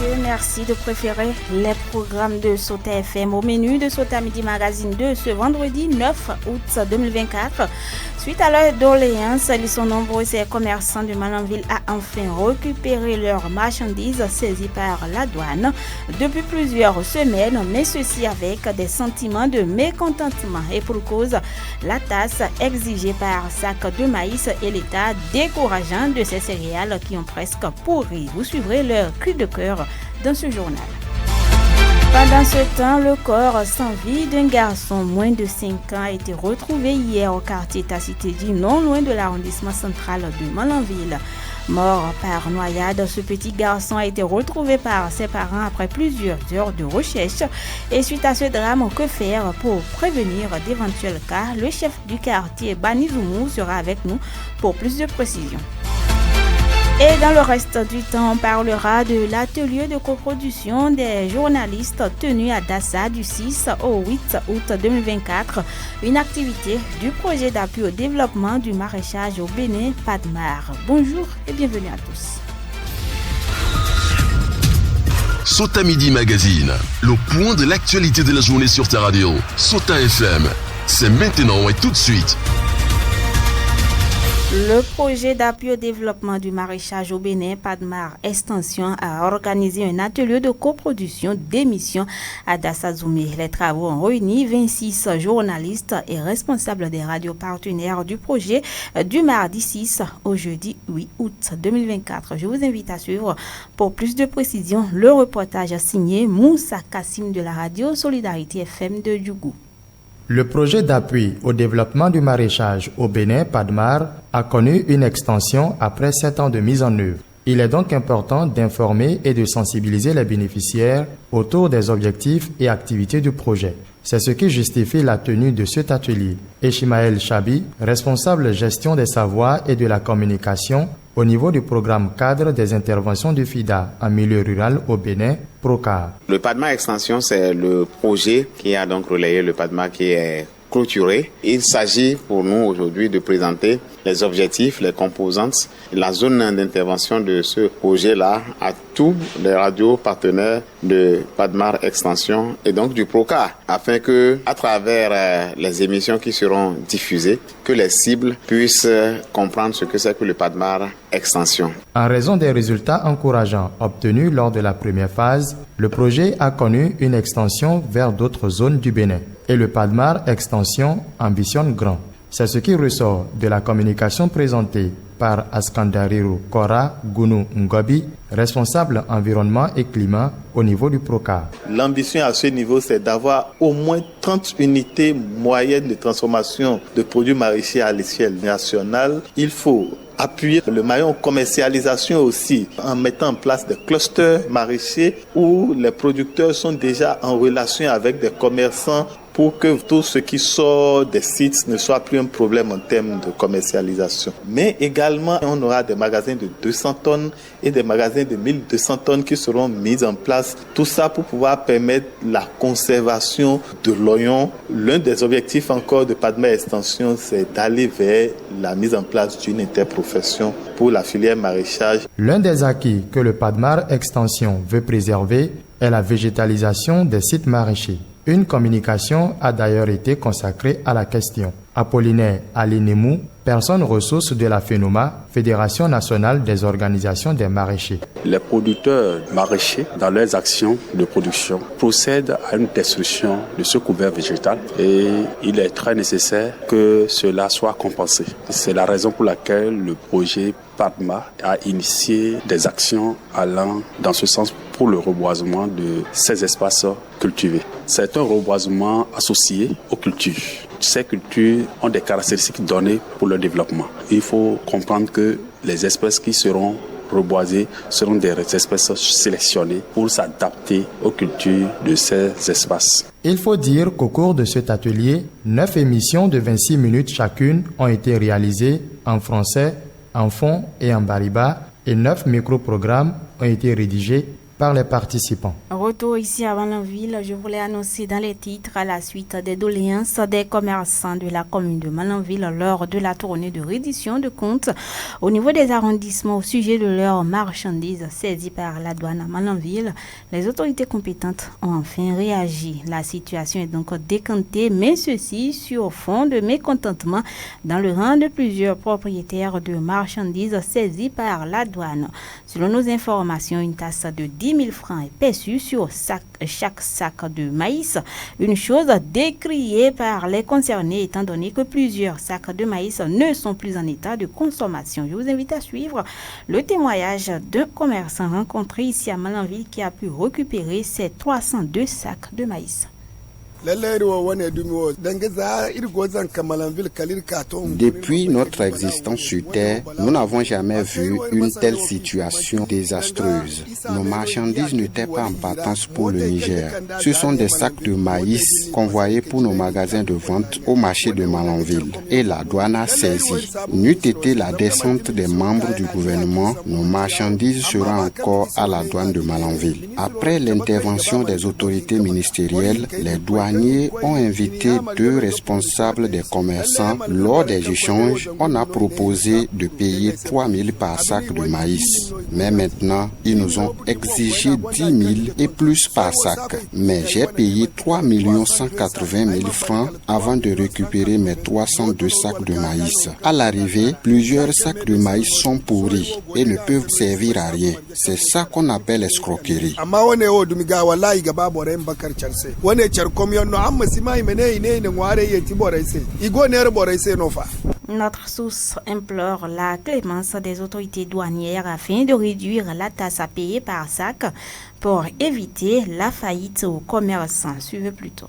messieurs, merci de préférer les programmes de Sota FM au menu de Sota Midi Magazine de ce vendredi 9 août 2024. Suite à leur doléance, ils sont nombreux, ces commerçants de Malanville à enfin récupérer leurs marchandises saisies par la douane depuis plusieurs semaines, mais ceci avec des sentiments de mécontentement et pour cause, la taxe exigée par sac de maïs et l'état décourageant de ces céréales qui ont presque pourri. Vous suivrez leur cri de cœur dans ce journal. Pendant ce temps, le corps sans vie d'un garçon moins de 5 ans a été retrouvé hier au quartier Tacitedi, non loin de l'arrondissement central de Malanville. Mort par noyade, ce petit garçon a été retrouvé par ses parents après plusieurs heures de recherche. Et suite à ce drame, que faire pour prévenir d'éventuels cas? Le chef du quartier Banizoumou sera avec nous pour plus de précisions. Et dans le reste du temps, on parlera de l'atelier de coproduction des journalistes tenu à Dassa du 6 au 8 août 2024, une activité du projet d'appui au développement du maraîchage au Bénin, PADMAR. Bonjour et bienvenue à tous. Sota Midi Magazine, le point de l'actualité de la journée sur ta radio. Sota FM, c'est maintenant et tout de suite. Le projet d'appui au développement du maraîchage au Bénin, PADMAR Extension, a organisé un atelier de coproduction d'émissions à Dassazoumé. Les travaux ont réuni 26 journalistes et responsables des radios partenaires du projet du mardi 6 au jeudi 8 août 2024. Je vous invite à suivre pour plus de précisions le reportage signé Moussa Kassim de la radio Solidarité FM de Djougou. Le projet d'appui au développement du maraîchage au Bénin, PADMAR, a connu une extension après 7 ans de mise en œuvre. Il est donc important d'informer et de sensibiliser les bénéficiaires autour des objectifs et activités du projet. C'est ce qui justifie la tenue de cet atelier. Ismaël Chabi, responsable gestion des savoirs et de la communication au niveau du programme cadre des interventions du FIDA en milieu rural au Bénin, PROCAR. Le PADMAR Extension, c'est le projet qui a donc relayé le PADMAR qui est clôturé. Il s'agit pour nous aujourd'hui de présenter les objectifs, les composantes, la zone d'intervention de ce projet-là à tous les radios partenaires de PADMAR Extension et donc du PROCAR, afin que, à travers les émissions qui seront diffusées, que les cibles puissent comprendre ce que c'est que le PADMAR Extension. En raison des résultats encourageants obtenus lors de la première phase, le projet a connu une extension vers d'autres zones du Bénin. Et le PADMAR Extension ambitionne grand. C'est ce qui ressort de la communication présentée par Askandariru Kora Gunu Ngobi, responsable environnement et climat au niveau du PROCAR. L'ambition à ce niveau, c'est d'avoir au moins 30 unités moyennes de transformation de produits maraîchers à l'échelle nationale. Il faut appuyer le maillon commercialisation aussi en mettant en place des clusters maraîchers où les producteurs sont déjà en relation avec des commerçants pour que tout ce qui sort des sites ne soit plus un problème en termes de commercialisation. Mais également, on aura des magasins de 200 tonnes et des magasins de 1200 tonnes qui seront mis en place. Tout ça pour pouvoir permettre la conservation de l'oignon. L'un des objectifs encore de PADMAR Extension, c'est d'aller vers la mise en place d'une interprofession pour la filière maraîchage. L'un des acquis que le PADMAR Extension veut préserver est la végétalisation des sites maraîchers. Une communication a d'ailleurs été consacrée à la question. Apollinaire Alinemou, personne ressource de la FENOMA, Fédération nationale des organisations des maraîchers. Les producteurs maraîchers, dans leurs actions de production, procèdent à une destruction de ce couvert végétal et il est très nécessaire que cela soit compensé. C'est la raison pour laquelle le projet PADMAR a initié des actions allant dans ce sens pour le reboisement de ces espaces cultivés. C'est un reboisement associé aux cultures. Ces cultures ont des caractéristiques données pour leur développement. Il faut comprendre que les espèces qui seront reboisées seront des espèces sélectionnées pour s'adapter aux cultures de ces espaces. Il faut dire qu'au cours de cet atelier, 9 émissions de 26 minutes chacune ont été réalisées en français, en fon et en bariba et 9 microprogrammes ont été rédigés par les participants. Retour ici à Malanville, je voulais annoncer dans les titres à la suite des doléances des commerçants de la commune de Malanville lors de la tournée de reddition de comptes au niveau des arrondissements au sujet de leurs marchandises saisies par la douane à Malanville. Les autorités compétentes ont enfin réagi. La situation est donc décantée, mais ceci sur fond de mécontentement dans le rang de plusieurs propriétaires de marchandises saisies par la douane. Selon nos informations, une taxe de 10 000 francs est perçue sur chaque sac de maïs, une chose décriée par les concernés étant donné que plusieurs sacs de maïs ne sont plus en état de consommation. Je vous invite à suivre le témoignage d'un commerçant rencontré ici à Malanville qui a pu récupérer ses 302 sacs de maïs. Depuis notre existence sur Terre, nous n'avons jamais vu une telle situation désastreuse. Nos marchandises n'étaient pas en partance pour le Niger. Ce sont des sacs de maïs convoyés pour nos magasins de vente au marché de Malanville. Et la douane a saisi. N'eût été la descente des membres du gouvernement, nos marchandises seraient encore à la douane de Malanville. Après l'intervention des autorités ministérielles, les douaniers ont invité 2 responsables des commerçants. Lors des échanges, on a proposé de payer 3 000 par sac de maïs. Mais maintenant, ils nous ont exigé 10 000 et plus par sac. Mais j'ai payé 3 180 000 francs avant de récupérer mes 302 sacs de maïs. À l'arrivée, plusieurs sacs de maïs sont pourris et ne peuvent servir à rien. C'est ça qu'on appelle escroquerie. Notre source implore la clémence des autorités douanières afin de réduire la taxe à payer par sac pour éviter la faillite aux commerçants. Suivez plutôt.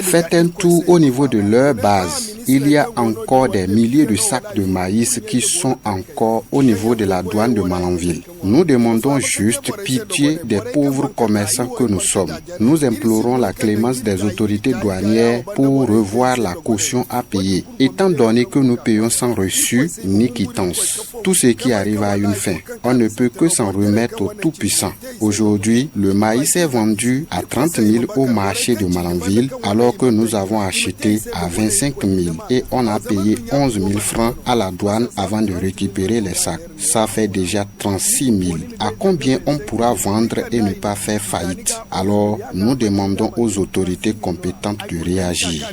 Faites un tour au niveau de leur base. Il y a encore des milliers de sacs de maïs qui sont encore au niveau de la douane de Malanville. Nous demandons juste pitié des pauvres commerçants que nous sommes. Nous implorons la clémence des autorités douanières pour revoir la caution à payer, étant donné que nous payons sans reçu ni quittance. Tout ce qui arrive a une fin. On ne peut que s'en remettre au Tout-Puissant. Aujourd'hui, le maïs est vendu à 30 000 au marché de Malanville, alors que nous avons acheté à 25 000 et on a payé 11 000 francs à la douane avant de récupérer les sacs. Ça fait déjà 36 000. À combien on pourra vendre et ne pas faire faillite? Alors, nous demandons aux autorités compétentes de réagir.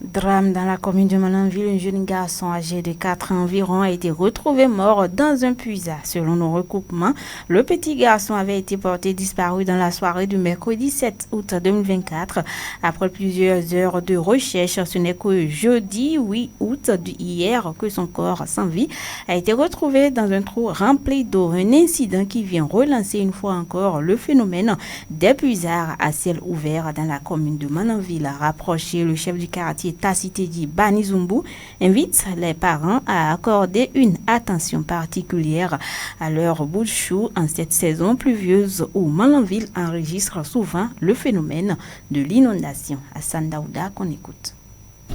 Drame dans la commune de Malanville, un jeune garçon âgé de 4 ans environ a été retrouvé mort dans un puisard. Selon nos recoupements, le petit garçon avait été porté disparu dans la soirée du mercredi 7 août 2024. Après plusieurs heures de recherche, ce n'est que jeudi 8 août hier que son corps sans vie a été retrouvé dans un trou rempli d'eau. Un incident qui vient relancer une fois encore le phénomène des puisards à ciel ouvert dans la commune de Malanville. Rapproché, le chef du quartier Tacitedi Banizumbu invite les parents à accorder une attention particulière à leur bout de chou en cette saison pluvieuse où Malanville enregistre souvent le phénomène de l'inondation. Hassan Daouda qu'on écoute.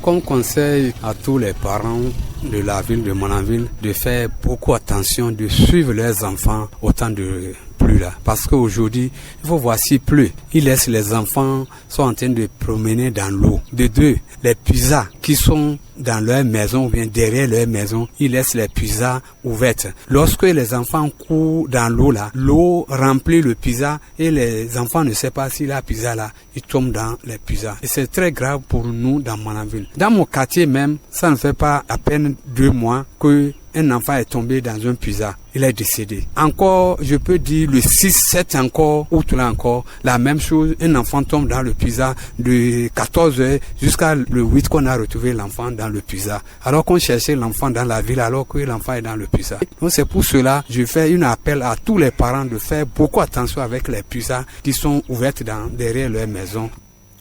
Comme conseil à tous les parents de la ville de Malanville de faire beaucoup attention, de suivre leurs enfants au temps de pluie là. Parce qu'aujourd'hui, il faut voir s'il pleut. Ils laissent les enfants sont en train de promener dans l'eau. De deux, les puisards qui sont dans leur maison ou bien derrière leur maison, ils laissent les puisards ouvertes. Lorsque les enfants courent dans l'eau là, l'eau remplit le puisard et les enfants ne savent pas si la puisard là, ils tombent dans les puisards. Et c'est très grave pour nous dans Malanville. Dans mon quartier même, ça ne fait pas à peine 2 mois que un enfant est tombé dans un puisard. Il est décédé. Encore, je peux dire le 6, 7 encore, ou tout là encore, la même chose, un enfant tombe dans le puisard de 14 heures jusqu'à le 8 qu'on a retrouvé l'enfant dans le puisard. Alors qu'on cherchait l'enfant dans la ville alors que l'enfant est dans le puisard. Donc c'est pour cela, je fais un appel à tous les parents de faire beaucoup attention avec les puisards qui sont ouvertes derrière leur maison.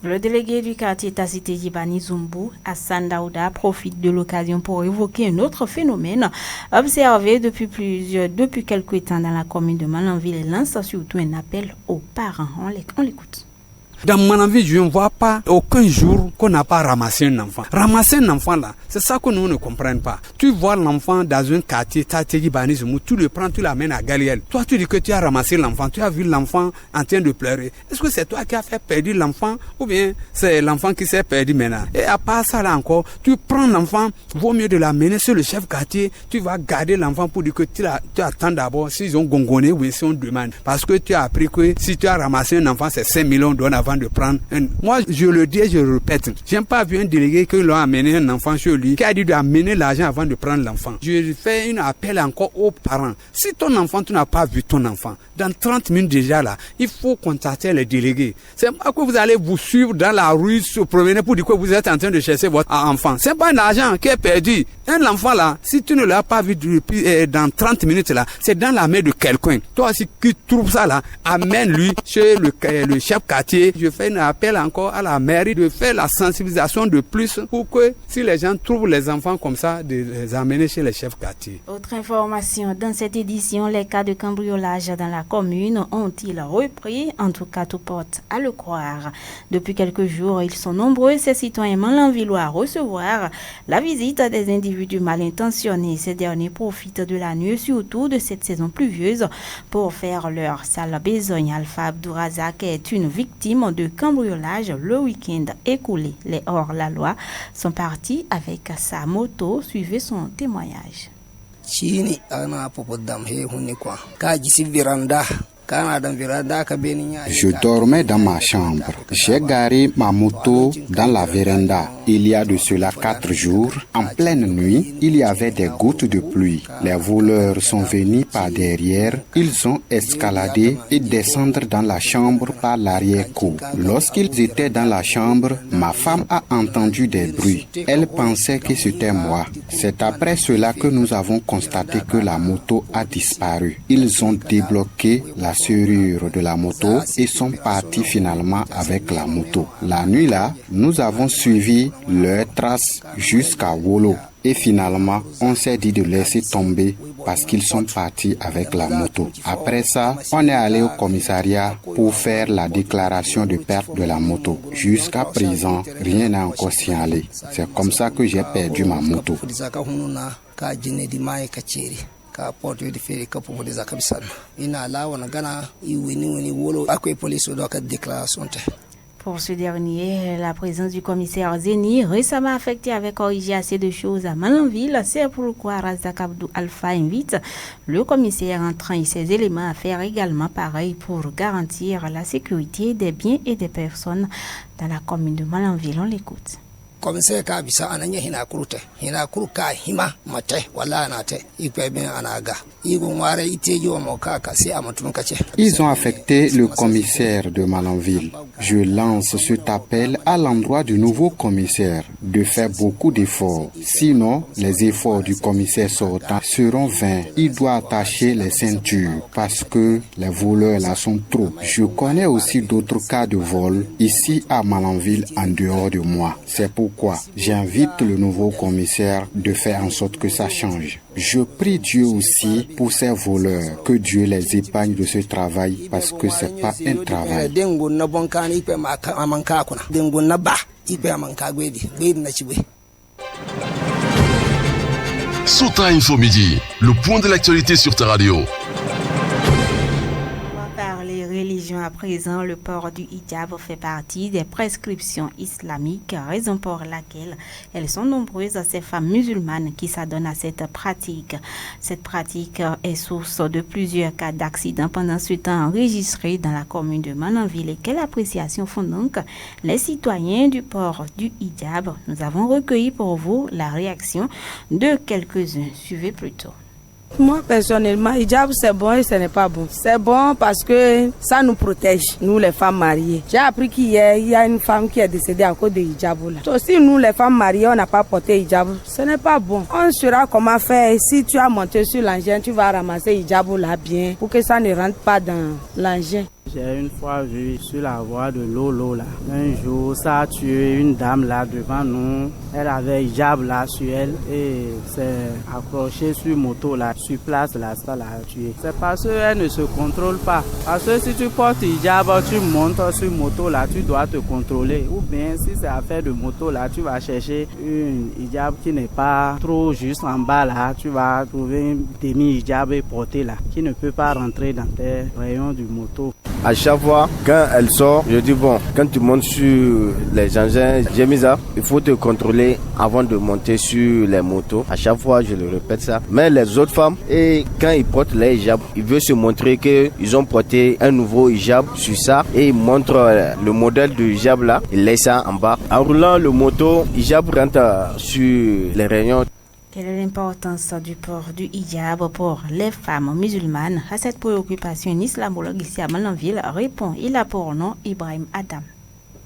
Le délégué du quartier Tacité Yibani Zumbu, Hassan Daouda, profite de l'occasion pour évoquer un autre phénomène observé depuis quelques temps dans la commune de Malanville et lance surtout un appel aux parents. On l'écoute. Dans mon avis, je ne vois pas aucun jour qu'on n'a pas ramassé un enfant. Ramasser un enfant là, c'est ça que nous ne comprenons pas. Tu vois l'enfant dans un quartier, tu le prends, tu l'amènes à Galiel. Toi, tu dis que tu as ramassé l'enfant, tu as vu l'enfant en train de pleurer. Est-ce que c'est toi qui as fait perdre l'enfant ou bien c'est l'enfant qui s'est perdu maintenant? Et à part ça là encore, tu prends l'enfant, vaut mieux de l'amener sur le chef quartier, tu vas garder l'enfant pour dire que tu attends d'abord s'ils ont gongonné ou si on demande. Parce que tu as appris que si tu as ramassé un enfant, c'est 5 millions d'euros avant de prendre un. Moi, je le dis et je le répète. J'ai pas vu un délégué qui l'a amené un enfant chez lui, qui a dit d'amener l'argent avant de prendre l'enfant. Je fais un appel encore aux parents. Si ton enfant, tu n'as pas vu ton enfant, dans 30 minutes déjà là, il faut contacter les délégués. C'est pas que vous allez vous suivre dans la rue, se promener pour dire que vous êtes en train de chercher votre enfant. C'est pas un argent qui est perdu. Un enfant là, si tu ne l'as pas vu depuis, dans 30 minutes là, c'est dans la main de quelqu'un. Toi aussi qui trouves ça là, amène-lui chez le chef quartier. Je fais un appel encore à la mairie de faire la sensibilisation de plus pour que si les gens trouvent les enfants comme ça, de les amener chez les chefs quartiers. Autre information, dans cette édition, les cas de cambriolage dans la commune ont-ils repris? En tout cas, tout porte à le croire. Depuis quelques jours, ils sont nombreux, ces citoyens malanvillois, à recevoir la visite des individus mal intentionnés. Ces derniers profitent de la nuit, surtout de cette saison pluvieuse, pour faire leur sale besogne. Alpha Abdourazak est une victime de cambriolage le week-end écoulé. Les hors-la-loi sont partis avec sa moto. Suivez son témoignage. Je dormais dans ma chambre. J'ai garé ma moto dans la véranda. Il y a de cela 4 jours, en pleine nuit, il y avait des gouttes de pluie. Les voleurs sont venus par derrière. Ils ont escaladé et descendu dans la chambre par l'arrière-cour. Lorsqu'ils étaient dans la chambre, ma femme a entendu des bruits. Elle pensait que c'était moi. C'est après cela que nous avons constaté que la moto a disparu. Ils ont débloqué la serrure de la moto et sont partis finalement avec la moto. La nuit là, nous avons suivi leurs traces jusqu'à Wolo. Et finalement, on s'est dit de laisser tomber parce qu'ils sont partis avec la moto. Après ça, on est allé au commissariat pour faire la déclaration de perte de la moto. Jusqu'à présent, rien n'a encore signalé. C'est comme ça que j'ai perdu ma moto. Pour ce dernier, la présence du commissaire Zeni, récemment affecté avec origine assez de choses à Malanville, c'est pourquoi Razak Abdou Alpha invite le commissaire en train et ses éléments à faire également pareil pour garantir la sécurité des biens et des personnes dans la commune de Malanville. On l'écoute. Commissaire kabisa ananya hina kuruka hima mate wala anate ikwe anaga igo ngware iteji wa mokaka si amatunukache. Ils ont affecté le commissaire de Malanville. Je lance cet appel à l'endroit du nouveau commissaire de faire beaucoup d'efforts. Sinon, les efforts du commissaire sortant seront vains. Il doit attacher les ceintures parce que les voleurs là sont trop. Je connais aussi d'autres cas de vol ici à Malanville en dehors de moi. C'est pourquoi j'invite le nouveau commissaire de faire en sorte que ça change. Je prie Dieu aussi pour ces voleurs, que Dieu les épargne de ce travail parce que c'est pas un travail. Sota Info Midi, le point de l'actualité sur ta radio. Religion à présent, le port du hijab fait partie des prescriptions islamiques, raison pour laquelle elles sont nombreuses ces femmes musulmanes qui s'adonnent à cette pratique. Cette pratique est source de plusieurs cas d'accidents pendant ce temps enregistrés dans la commune de Malanville. Et quelle appréciation font donc les citoyens du port du hijab? Nous avons recueilli pour vous la réaction de quelques-uns. Suivez plutôt. Moi, personnellement, hijab, c'est bon et ce n'est pas bon. C'est bon parce que ça nous protège, nous les femmes mariées. J'ai appris qu'hier, il y a une femme qui est décédée à cause de hijab. Si nous, les femmes mariées, on n'a pas porté hijab, ce n'est pas bon. On saura comment faire. Si tu as monté sur l'engin, tu vas ramasser hijab là bien pour que ça ne rentre pas dans l'engin. J'ai une fois vu sur la voie de Lolo là, un jour ça a tué une dame là devant nous. Elle avait hijab là sur elle et s'est accrochée sur moto là, sur place là, ça l'a tué. C'est parce qu'elle ne se contrôle pas. Parce que si tu portes hijab, tu montes sur moto là, tu dois te contrôler. Ou bien si c'est affaire de moto là, tu vas chercher une hijab qui n'est pas trop juste en bas là, tu vas trouver une demi-hijab et porter là, qui ne peut pas rentrer dans tes rayons du moto. À chaque fois, quand elle sort, je dis bon, quand tu montes sur les engins, j'ai mis ça, il faut te contrôler avant de monter sur les motos. À chaque fois, je le répète ça. Mais les autres femmes, et quand ils portent les hijabs, ils veulent se montrer qu'ils ont porté un nouveau hijab sur ça et ils montrent le modèle du hijab là, ils laissent ça en bas. En roulant le moto, hijab rentre sur les rayons. Quelle est l'importance du port du hijab pour les femmes musulmanes? À cette préoccupation, un islamologue ici à Malanville répond. Il a pour nom Ibrahim Adam.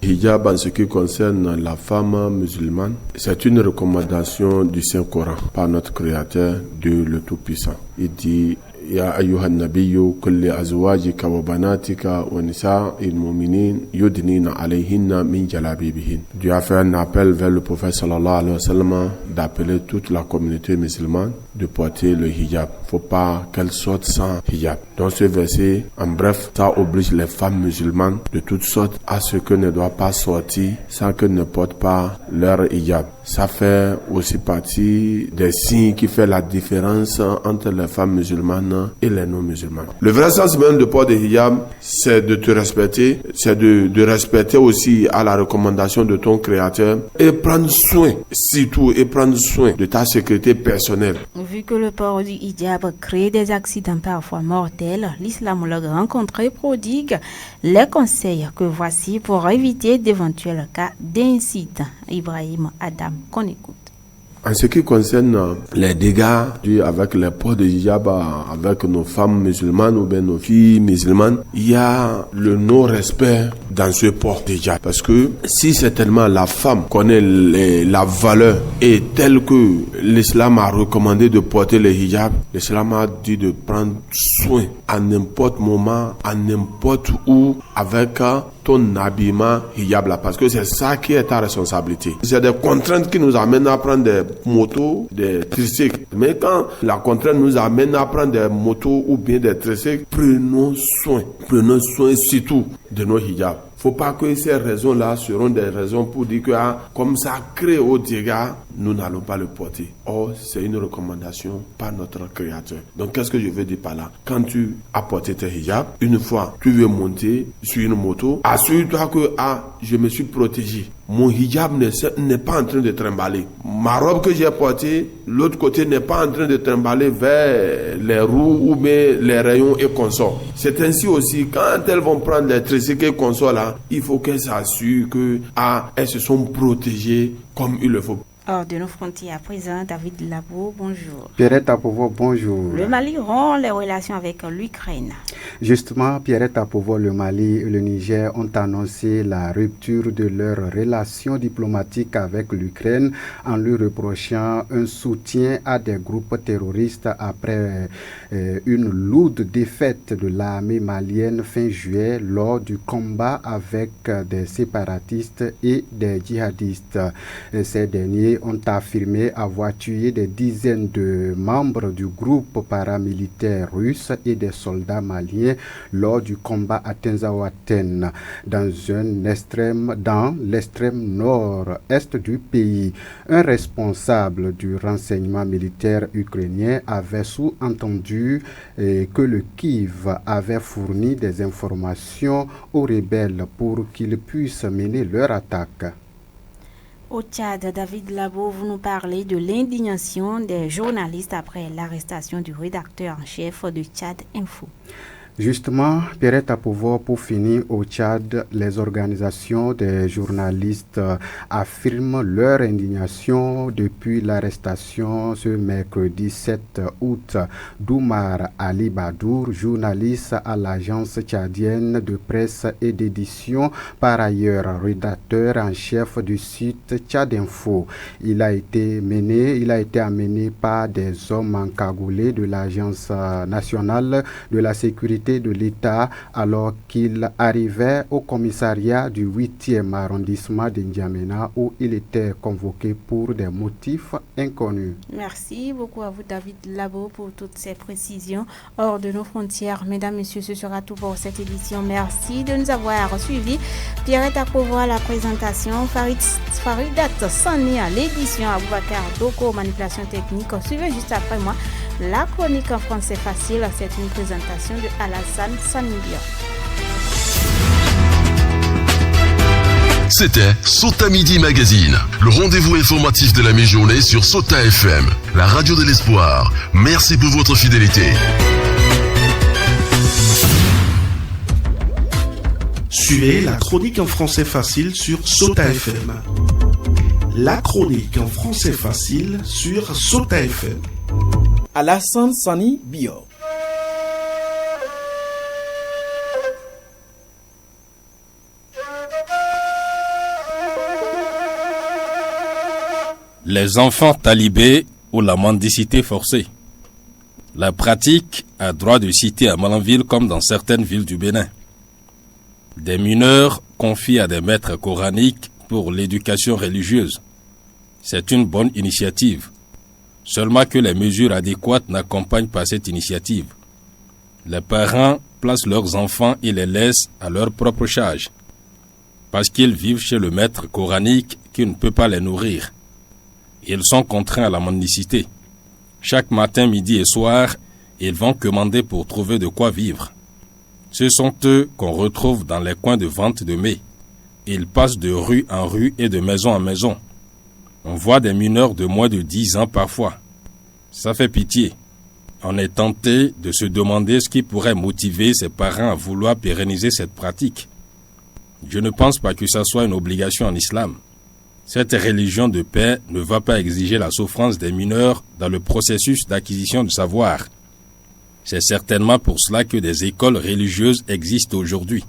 Hijab en ce qui concerne la femme musulmane, c'est une recommandation du Saint-Coran par notre Créateur, Dieu le Tout-Puissant. Il dit يا أيها النبي كل أزواجك وبناتك ونساء المؤمنين يدنين عليهن من جلابيبهن. Dieu a fait un appel vers le prophète sallallahu alayhi wa sallam d'appeler toute la communauté musulmane de porter le hijab. Faut pas qu'elle sorte sans hijab. Dans ce verset, en bref, ça oblige les femmes musulmanes de toutes sortes à ce que ne doivent pas sortir sans qu'elles ne portent pas leur hijab. Ça fait aussi partie des signes qui fait la différence entre les femmes musulmanes et les non-musulmanes. Le vrai sens même de port de hijab, c'est de te respecter, c'est de respecter aussi à la recommandation de ton créateur et prendre soin, surtout, et prendre soin de ta sécurité personnelle. Vu que le port du hijab crée des accidents parfois mortels, l'islamologue rencontré prodigue les conseils que voici pour éviter d'éventuels cas d'incidents. Ibrahim Adam, qu'on écoute. En ce qui concerne les dégâts dus avec les ports de hijab avec nos femmes musulmanes ou bien nos filles musulmanes, il y a le non-respect dans ce port de hijab. Parce que si certainement la femme connaît la valeur et telle que l'islam a recommandé de porter le hijab, l'islam a dit de prendre soin à n'importe moment, à n'importe où avec ton habillement hijab là, parce que c'est ça qui est ta responsabilité. C'est des contraintes qui nous amènent à prendre des motos, des tricycles. Mais quand la contrainte nous amène à prendre des motos ou bien des tricycles, prenons soin surtout de nos hijabs. Faut pas que ces raisons-là seront des raisons pour dire que comme ça crée au dégâts, nous n'allons pas le porter. Or, c'est une recommandation par notre créateur. Donc, qu'est-ce que je veux dire par là? Quand tu as porté tes hijabs, une fois tu veux monter sur une moto, assure-toi que je me suis protégé. Mon hijab n'est pas en train de trimballer. Ma robe que j'ai portée, l'autre côté n'est pas en train de trimballer vers les roues ou bien les rayons et consorts. C'est ainsi aussi, quand elles vont prendre les tricycles et consorts là, il faut qu'elles s'assurent que elles se sont protégées comme il le faut. Hors de nos frontières, à présent, David Labo, bonjour. Pierrette Apovo, bonjour. Le Mali rompt les relations avec l'Ukraine. Justement, Pierrette Apovo, le Mali et le Niger ont annoncé la rupture de leurs relations diplomatiques avec l'Ukraine en lui reprochant un soutien à des groupes terroristes après une lourde défaite de l'armée malienne fin juillet lors du combat avec des séparatistes et des djihadistes. Ces derniers ont affirmé avoir tué des dizaines de membres du groupe paramilitaire russe et des soldats maliens lors du combat à Tenzawaten dans l'extrême nord-est du pays. Un responsable du renseignement militaire ukrainien avait sous-entendu que le Kiev avait fourni des informations aux rebelles pour qu'ils puissent mener leur attaque. Au Tchad, David Labo, vous nous parlez de l'indignation des journalistes après l'arrestation du rédacteur en chef de Tchad Info. Justement, Pierrette Apovo, pour finir, au Tchad, les organisations des journalistes affirment leur indignation depuis l'arrestation ce mercredi 7 août d'Oumar Ali Badour, journaliste à l'agence tchadienne de presse et d'édition, par ailleurs rédacteur en chef du site Tchad Info. Il a été amené par des hommes encagoulés de l'Agence nationale de la sécurité autorités de l'État alors qu'il arrivait au commissariat du 8e arrondissement de N'Djamena où il était convoqué pour des motifs inconnus. Merci beaucoup à vous David Labo pour toutes ces précisions hors de nos frontières. Mesdames, Messieurs, ce sera tout pour cette édition. Merci de nous avoir suivis. Pierrette Akpovo à la présentation, Faridat Sani à l'édition, Aboubakar Doko, manipulation technique. Suivez juste après moi la chronique en français facile. C'est une présentation de Alassane Sanibia. C'était Sota Midi Magazine, le rendez-vous informatif de la mi-journée sur Sota FM, la radio de l'espoir. Merci pour votre fidélité. Suivez la chronique en français facile sur Sota FM. La chronique en français facile sur Sota FM. Alassane Sani Bio. Les enfants talibés ou la mendicité forcée. La pratique a droit de citer à Malanville comme dans certaines villes du Bénin. Des mineurs confiés à des maîtres coraniques pour l'éducation religieuse. C'est une bonne initiative. Seulement que les mesures adéquates n'accompagnent pas cette initiative. Les parents placent leurs enfants et les laissent à leur propre charge. Parce qu'ils vivent chez le maître coranique qui ne peut pas les nourrir. Ils sont contraints à la mendicité. Chaque matin, midi et soir, ils vont commander pour trouver de quoi vivre. Ce sont eux qu'on retrouve dans les coins de vente de mets. Ils passent de rue en rue et de maison en maison. On voit des mineurs de moins de 10 ans parfois. Ça fait pitié. On est tenté de se demander ce qui pourrait motiver ses parents à vouloir pérenniser cette pratique. Je ne pense pas que ça soit une obligation en islam. Cette religion de paix ne va pas exiger la souffrance des mineurs dans le processus d'acquisition de savoir. C'est certainement pour cela que des écoles religieuses existent aujourd'hui.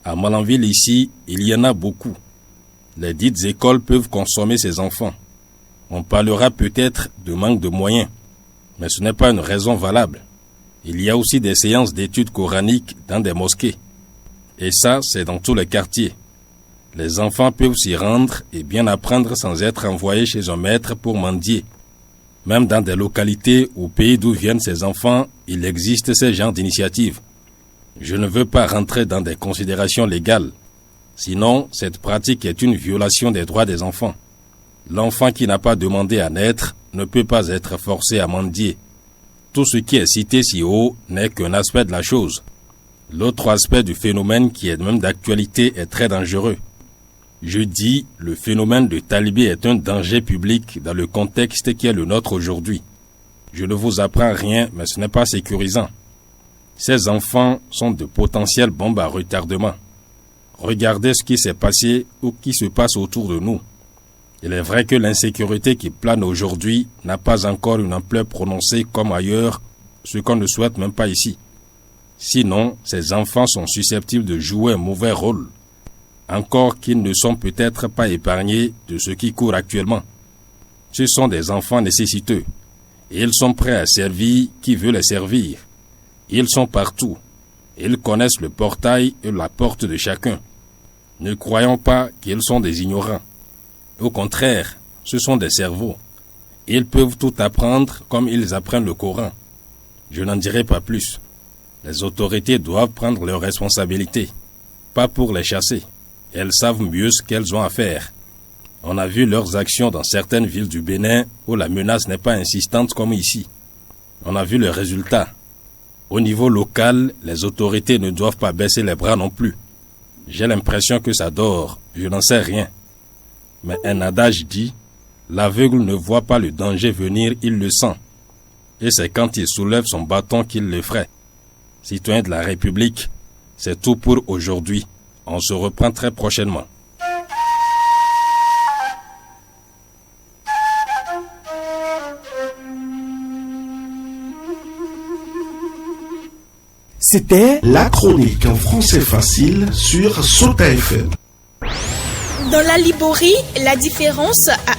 À Malanville ici, il y en a beaucoup. Les dites écoles peuvent consommer ces enfants. On parlera peut-être de manque de moyens, mais ce n'est pas une raison valable. Il y a aussi des séances d'études coraniques dans des mosquées. Et ça, c'est dans tous les quartiers. Les enfants peuvent s'y rendre et bien apprendre sans être envoyés chez un maître pour mendier. Même dans des localités ou pays d'où viennent ces enfants, il existe ce genre d'initiatives. Je ne veux pas rentrer dans des considérations légales. Sinon, cette pratique est une violation des droits des enfants. L'enfant qui n'a pas demandé à naître ne peut pas être forcé à mendier. Tout ce qui est cité si haut n'est qu'un aspect de la chose. L'autre aspect du phénomène qui est même d'actualité est très dangereux. Je dis, le phénomène de talibé est un danger public dans le contexte qui est le nôtre aujourd'hui. Je ne vous apprends rien, mais ce n'est pas sécurisant. Ces enfants sont de potentielles bombes à retardement. Regardez ce qui s'est passé ou qui se passe autour de nous. Il est vrai que l'insécurité qui plane aujourd'hui n'a pas encore une ampleur prononcée comme ailleurs, ce qu'on ne souhaite même pas ici. Sinon, ces enfants sont susceptibles de jouer un mauvais rôle. Encore qu'ils ne sont peut-être pas épargnés de ce qui court actuellement. Ce sont des enfants nécessiteux. Et ils sont prêts à servir qui veut les servir. Ils sont partout. Ils connaissent le portail et la porte de chacun. Ne croyons pas qu'ils sont des ignorants. Au contraire, ce sont des cerveaux. Ils peuvent tout apprendre comme ils apprennent le Coran. Je n'en dirai pas plus. Les autorités doivent prendre leurs responsabilités. Pas pour les chasser. Elles savent mieux ce qu'elles ont à faire. On a vu leurs actions dans certaines villes du Bénin où la menace n'est pas insistante comme ici. On a vu le résultat. Au niveau local, les autorités ne doivent pas baisser les bras non plus. J'ai l'impression que ça dort, je n'en sais rien. Mais un adage dit, l'aveugle ne voit pas le danger venir, il le sent. Et c'est quand il soulève son bâton qu'il l'effraie. Citoyens de la République, c'est tout pour aujourd'hui. On se reprend très prochainement. C'était la chronique en français facile sur Sota FM. Dans la Liborie, la différence a